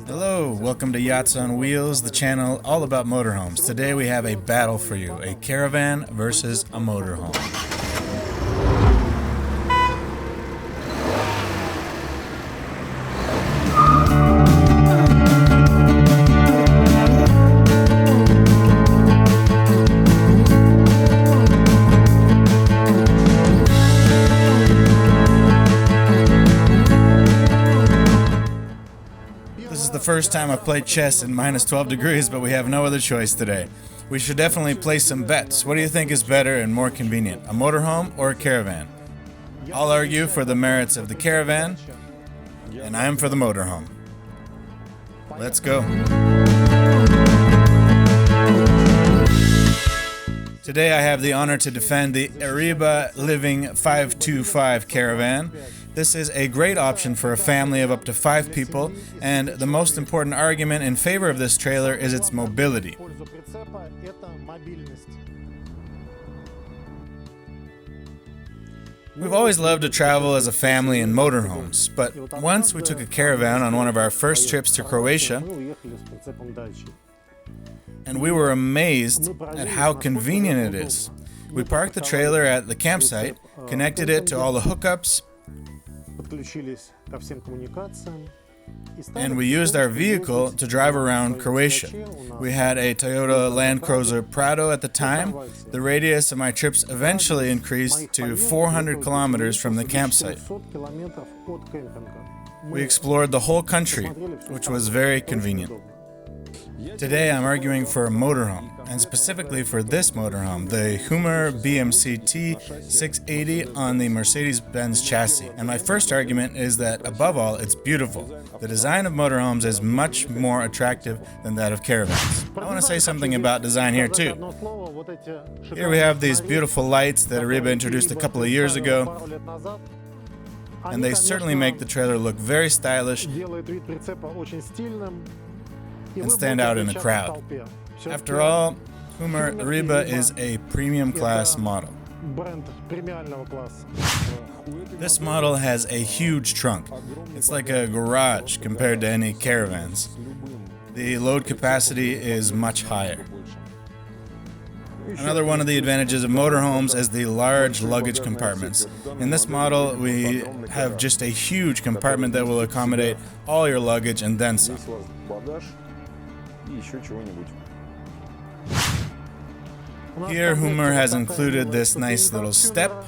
Hello, welcome to Yachts on Wheels, the channel all about motorhomes. Today we have a battle for you, a caravan versus a motorhome. This is the first time I've played chess in minus 12 degrees, but we have no other choice today. We should definitely place some bets. What do you think is better and more convenient, a motorhome or a caravan? I'll argue for the merits of the caravan, and I'm for the motorhome. Let's go. Today I have the honor to defend the Adria Living 525 Caravan. This is a great option for a family of up to 5 people, and the most important argument in favor of this trailer is its mobility. We've always loved to travel as a family in motorhomes, but once we took a caravan on one of our first trips to Croatia, and we were amazed at how convenient it is. We parked the trailer at the campsite, connected it to all the hookups, and we used our vehicle to drive around Croatia. We had a Toyota Land Cruiser Prado at the time. The radius of my trips eventually increased to 400 kilometers from the campsite. We explored the whole country, which was very convenient. Today I'm arguing for a motorhome, and specifically for this motorhome, the Hymer bmc-t 680 on the Mercedes-Benz chassis. And my first argument is that, above all, it's beautiful. The design of motorhomes is much more attractive than that of caravans. I want to say something about design here too. Here we have these beautiful lights that Adria introduced a couple of years ago, and they certainly make the trailer look very stylish and stand out in a crowd. After all, Hymer Adria is a premium class model. This model has a huge trunk. It's like a garage compared to any caravans. The load capacity is much higher. Another one of the advantages of motorhomes is the large luggage compartments. In this model, we have just a huge compartment that will accommodate all your luggage and then some. Here, Hymer has included this nice little step.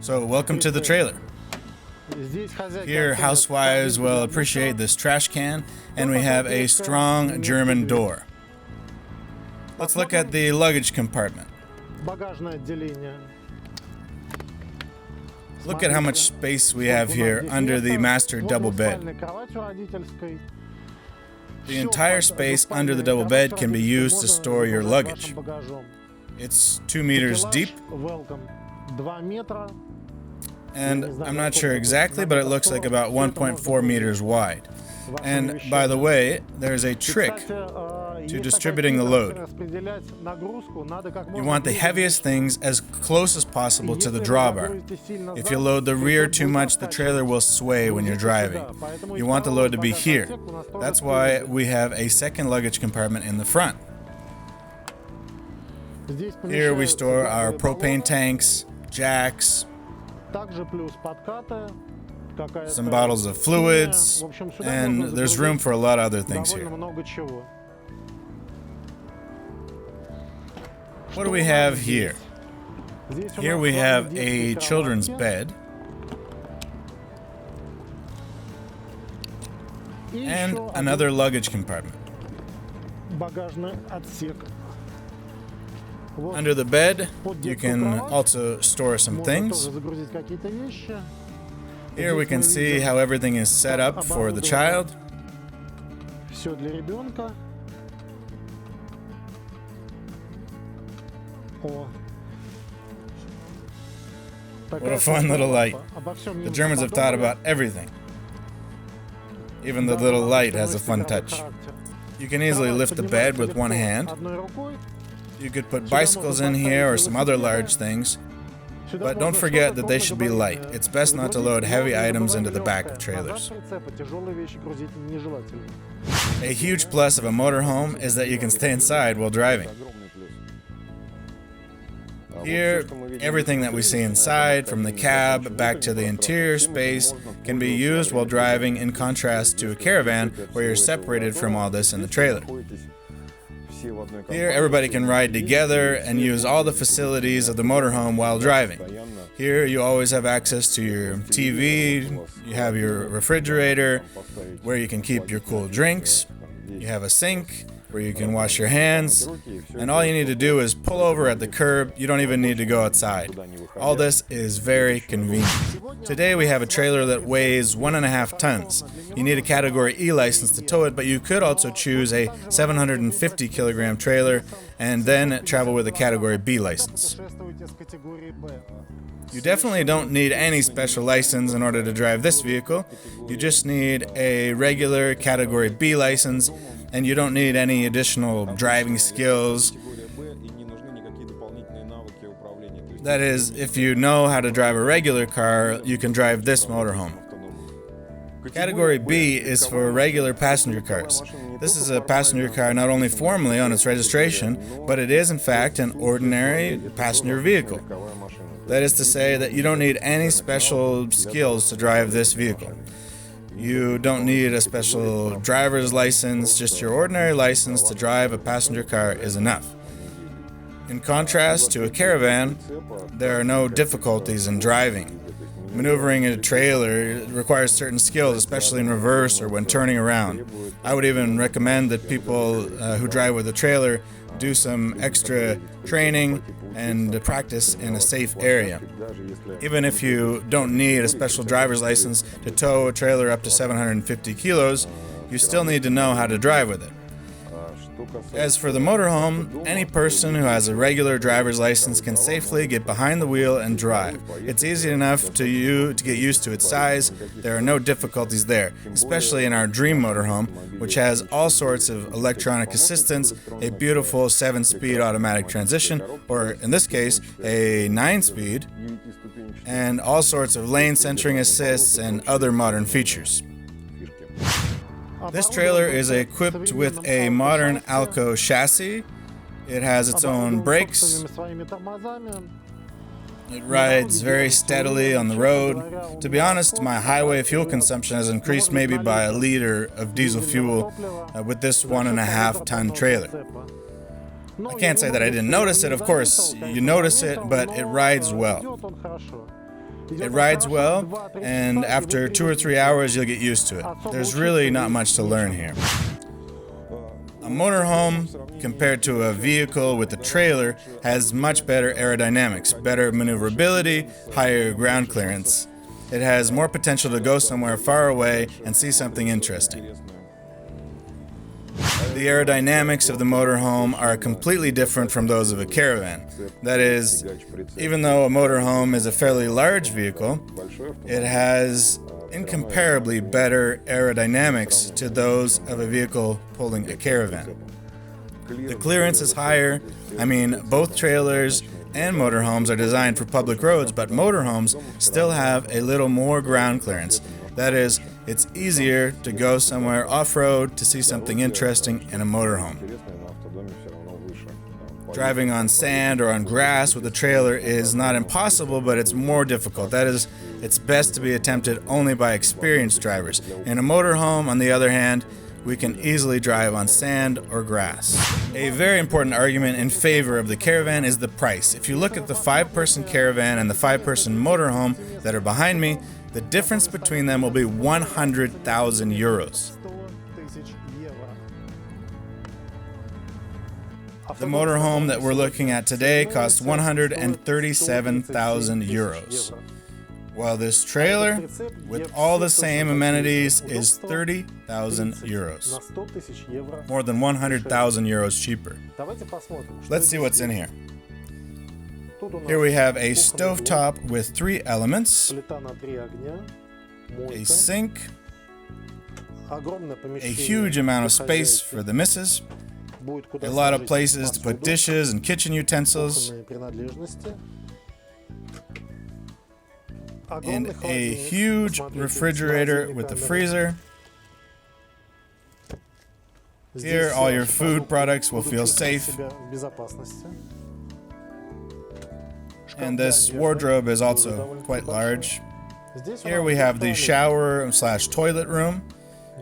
So, welcome to the trailer. Here, housewives will appreciate this trash can, and we have a strong German door. Let's look at the luggage compartment. Look at how much space we have here under the master double bed. The entire space under the double bed can be used to store your luggage. It's 2 meters deep, and I'm not sure exactly, but it looks like about 1.4 meters wide. And by the way, there's a trick to distributing the load. You want the heaviest things as close as possible to the drawbar. If you load the rear too much, the trailer will sway when you're driving. You want the load to be here. That's why we have a second luggage compartment in the front. Here we store our propane tanks, jacks, some bottles of fluids, and there's room for a lot of other things here. What do we have here? Here we have a children's bed and another luggage compartment. Under the bed, you can also store some things. Here we can see how everything is set up for the child. What a fun little light. The Germans have thought about everything. Even the little light has a fun touch. You can easily lift the bed with one hand. You could put bicycles in here or some other large things. But don't forget that they should be light. It's best not to load heavy items into the back of trailers. A huge plus of a motorhome is that you can stay inside while driving. Here, everything that we see inside, from the cab back to the interior space, can be used while driving, in contrast to a caravan where you're separated from all this in the trailer. Here, everybody can ride together and use all the facilities of the motorhome while driving. Here, you always have access to your TV, you have your refrigerator where you can keep your cool drinks, you have a sink where you can wash your hands, and all you need to do is pull over at the curb. You don't even need to go outside. All this is very convenient. Today we have a trailer that weighs 1.5 tons. You need a Category E license to tow it, but you could also choose a 750 kilogram trailer and then travel with a Category B license. You definitely don't need any special license in order to drive this vehicle. You just need a regular Category B license, and you don't need any additional driving skills. That is, if you know how to drive a regular car, you can drive this motorhome. Category B is for regular passenger cars. This is a passenger car not only formally on its registration, but it is in fact an ordinary passenger vehicle. That is to say that you don't need any special skills to drive this vehicle. You don't need a special driver's license, just your ordinary license to drive a passenger car is enough. In contrast to a caravan, there are no difficulties in driving. Maneuvering a trailer requires certain skills, especially in reverse or when turning around. I would even recommend that people who drive with a trailer do some extra training and practice in a safe area. Even if you don't need a special driver's license to tow a trailer up to 750 kilos, you still need to know how to drive with it. As for the motorhome, any person who has a regular driver's license can safely get behind the wheel and drive. It's easy enough to get used to its size. There are no difficulties there, especially in our dream motorhome, which has all sorts of electronic assistance, a beautiful 7-speed automatic transmission, or in this case, a 9-speed, and all sorts of lane centering assists and other modern features. This trailer is equipped with a modern Alco chassis. It has its own brakes. It rides very steadily on the road. To be honest, my highway fuel consumption has increased maybe by a liter of diesel fuel with this 1.5 ton trailer. I can't say that I didn't notice it. Of course, you notice it, but it rides well. It rides well, and after 2 or 3 hours, you'll get used to it. There's really not much to learn here. A motorhome, compared to a vehicle with a trailer, has much better aerodynamics, better maneuverability, higher ground clearance. It has more potential to go somewhere far away and see something interesting. The aerodynamics of the motorhome are completely different from those of a caravan. That is, even though a motorhome is a fairly large vehicle, it has incomparably better aerodynamics to those of a vehicle pulling a caravan. The clearance is higher. I mean, both trailers and motorhomes are designed for public roads, but motorhomes still have a little more ground clearance. That is, it's easier to go somewhere off-road to see something interesting in a motorhome. Driving on sand or on grass with a trailer is not impossible, but it's more difficult. That is, it's best to be attempted only by experienced drivers. In a motorhome, on the other hand, we can easily drive on sand or grass. A very important argument in favor of the caravan is the price. If you look at the 5-person caravan and the 5-person motorhome that are behind me, the difference between them will be 100,000 euros. The motorhome that we're looking at today costs 137,000 euros, while this trailer, with all the same amenities, is 30,000 euros. More than 100,000 euros cheaper. Let's see what's in here. Here we have a stovetop with 3 elements, a sink, a huge amount of space for the missus, a lot of places to put dishes and kitchen utensils, in a huge refrigerator with a freezer. Here, all your food products will feel safe. And this wardrobe is also quite large. Here we have the shower/toilet room,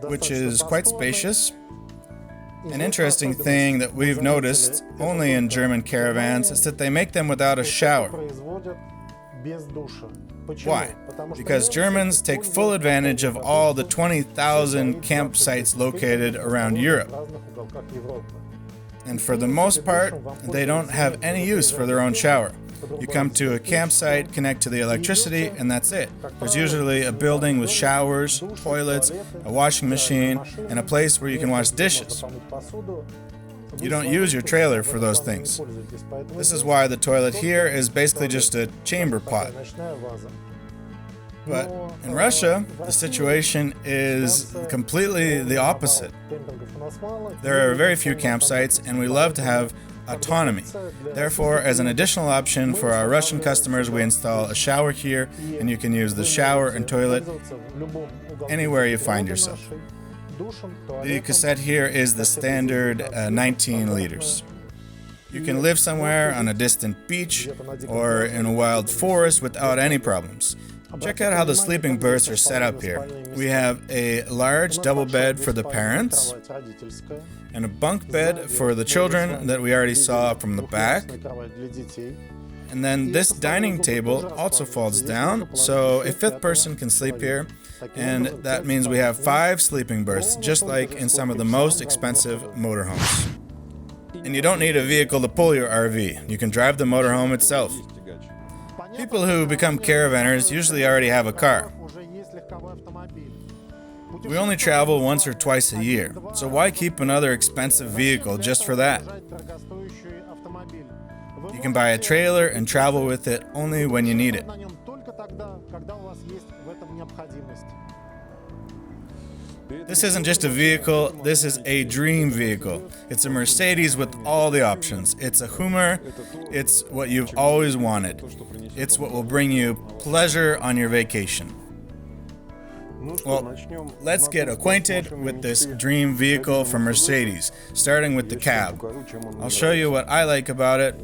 which is quite spacious. An interesting thing that we've noticed only in German caravans is that they make them without a shower. Why? Because Germans take full advantage of all the 20,000 campsites located around Europe. And for the most part, they don't have any use for their own shower. You come to a campsite, connect to the electricity, and that's it. There's usually a building with showers, toilets, a washing machine, and a place where you can wash dishes. You don't use your trailer for those things. This is why the toilet here is basically just a chamber pot. But in Russia, the situation is completely the opposite. There are very few campsites, and we love to have autonomy. Therefore, as an additional option for our Russian customers, we install a shower here, and you can use the shower and toilet anywhere you find yourself. The cassette here is the standard 19 liters. You can live somewhere on a distant beach or in a wild forest without any problems. Check out how the sleeping berths are set up here. We have a large double bed for the parents and a bunk bed for the children that we already saw from the back. And then this dining table also falls down, so a fifth person can sleep here, and that means we have 5 sleeping berths, just like in some of the most expensive motorhomes. And you don't need a vehicle to pull your RV. You can drive the motorhome itself. People who become caravanners usually already have a car. We only travel once or twice a year, so why keep another expensive vehicle just for that? You can buy a trailer and travel with it only when you need it. This isn't just a vehicle, this is a dream vehicle. It's a Mercedes with all the options. It's a Hymer, it's what you've always wanted. It's what will bring you pleasure on your vacation. Well, let's get acquainted with this dream vehicle from Mercedes, starting with the cab. I'll show you what I like about it.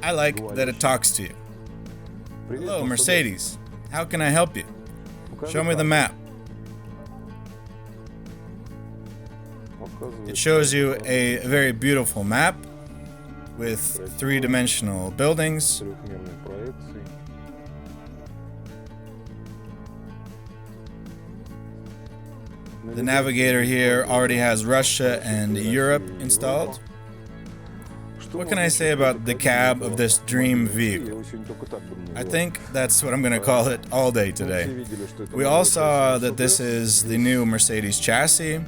I like that it talks to you. Hello, Mercedes. How can I help you? Show me the map. It shows you a very beautiful map with 3-dimensional buildings. The navigator here already has Russia and Europe installed. What can I say about the cab of this dream vehicle? I think that's what I'm going to call it all day today. We all saw that this is the new Mercedes chassis.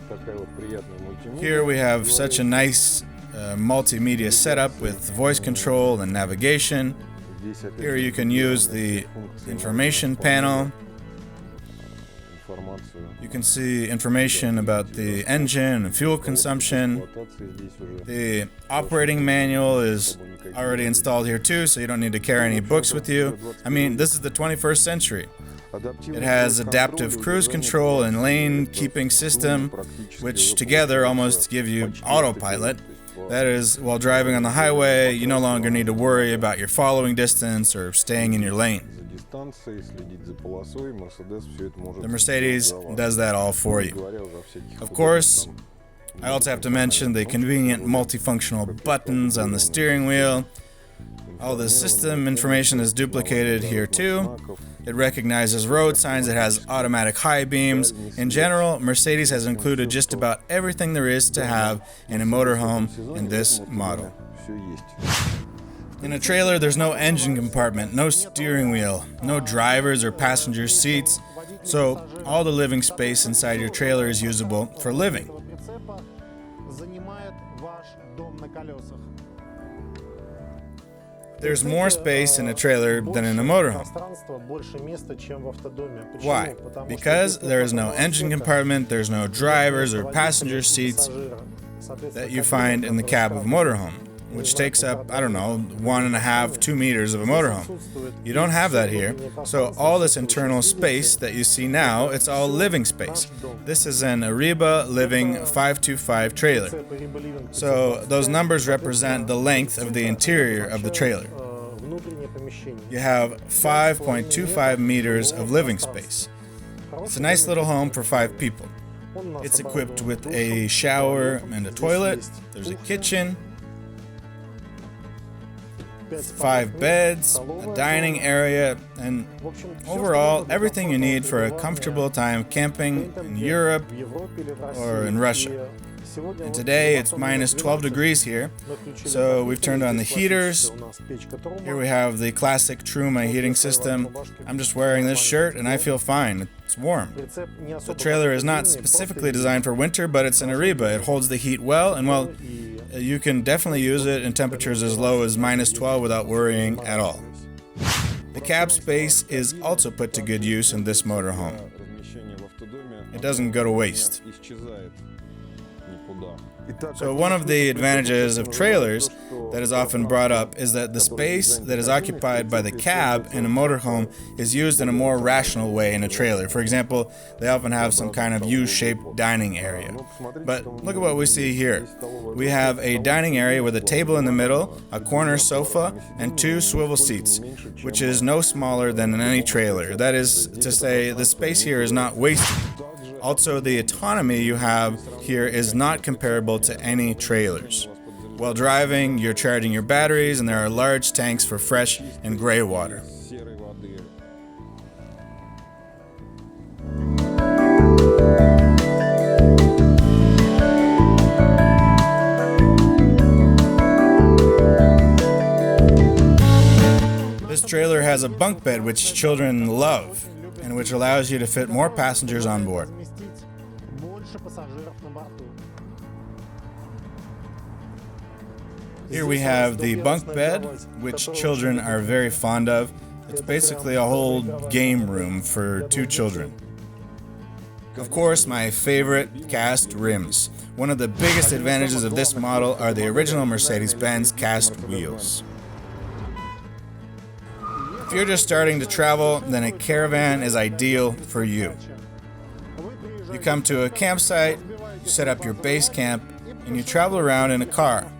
Here we have such a nice multimedia setup with voice control and navigation. Here you can use the information panel. You can see information about the engine and fuel consumption. The operating manual is already installed here too, so you don't need to carry any books with you. I mean, this is the 21st century. It has adaptive cruise control and lane keeping system, which together almost give you autopilot. That is, while driving on the highway, you no longer need to worry about your following distance or staying in your lane. The Mercedes does that all for you. Of course, I also have to mention the convenient multifunctional buttons on the steering wheel. All the system information is duplicated here too. It recognizes road signs, it has automatic high beams. In general, Mercedes has included just about everything there is to have in a motorhome in this model. In a trailer, there's no engine compartment, no steering wheel, no drivers or passenger seats, so all the living space inside your trailer is usable for living. There's more space in a trailer than in a motorhome. Why? Because there is no engine compartment, there's no drivers or passenger seats that you find in the cab of a motorhome. which takes up, I don't know, 1.5, 2 meters of a motorhome. You don't have that here, so all this internal space that you see now, it's all living space. This is an Ariba Living 525 trailer. So those numbers represent the length of the interior of the trailer. You have 5.25 meters of living space. It's a nice little home for 5 people. It's equipped with a shower and a toilet. There's a kitchen, 5 beds, a dining area, and overall everything you need for a comfortable time camping in Europe or in Russia. And today it's minus 12 degrees here, so we've turned on the heaters. Here we have the classic Truma heating system. I'm just wearing this shirt and I feel fine. It's warm. The trailer is not specifically designed for winter, but it's an Ariba. It holds the heat well, and well, you can definitely use it in temperatures as low as minus 12 without worrying at all. The cab space is also put to good use in this motorhome. It doesn't go to waste. So one of the advantages of trailers that is often brought up is that the space that is occupied by the cab in a motorhome is used in a more rational way in a trailer. For example, they often have some kind of U-shaped dining area. But look at what we see here. We have a dining area with a table in the middle, a corner sofa, and 2 swivel seats, which is no smaller than in any trailer. That is to say, the space here is not wasted. Also, the autonomy you have here is not comparable to any trailers. While driving, you're charging your batteries, and there are large tanks for fresh and gray water. This trailer has a bunk bed which children love, and which allows you to fit more passengers on board. Here we have the bunk bed, which children are very fond of. It's basically a whole game room for 2 children. Of course, my favorite, cast rims. One of the biggest advantages of this model are the original Mercedes-Benz cast wheels. If you're just starting to travel, then a Caravan is ideal for you. You come to a campsite, you set up your base camp, and you travel around in a car.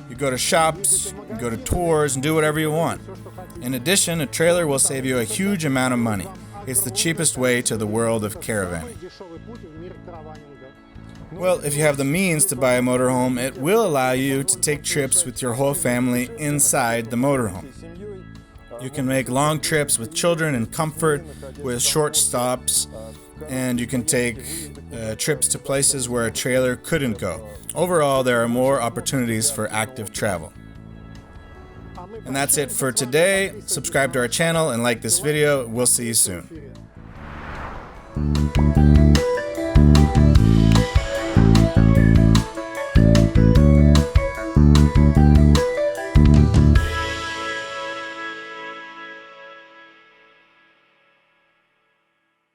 You go to shops, you go to tours, and do whatever you want. In addition, a trailer will save you a huge amount of money. It's the cheapest way to the world of caravanning. Well, if you have the means to buy a motorhome, it will allow you to take trips with your whole family inside the motorhome. You can make long trips with children in comfort, with short stops, and you can take trips to places where a trailer couldn't go. Overall, there are more opportunities for active travel. And that's it for today. Subscribe to our channel and like this video. We'll see you soon.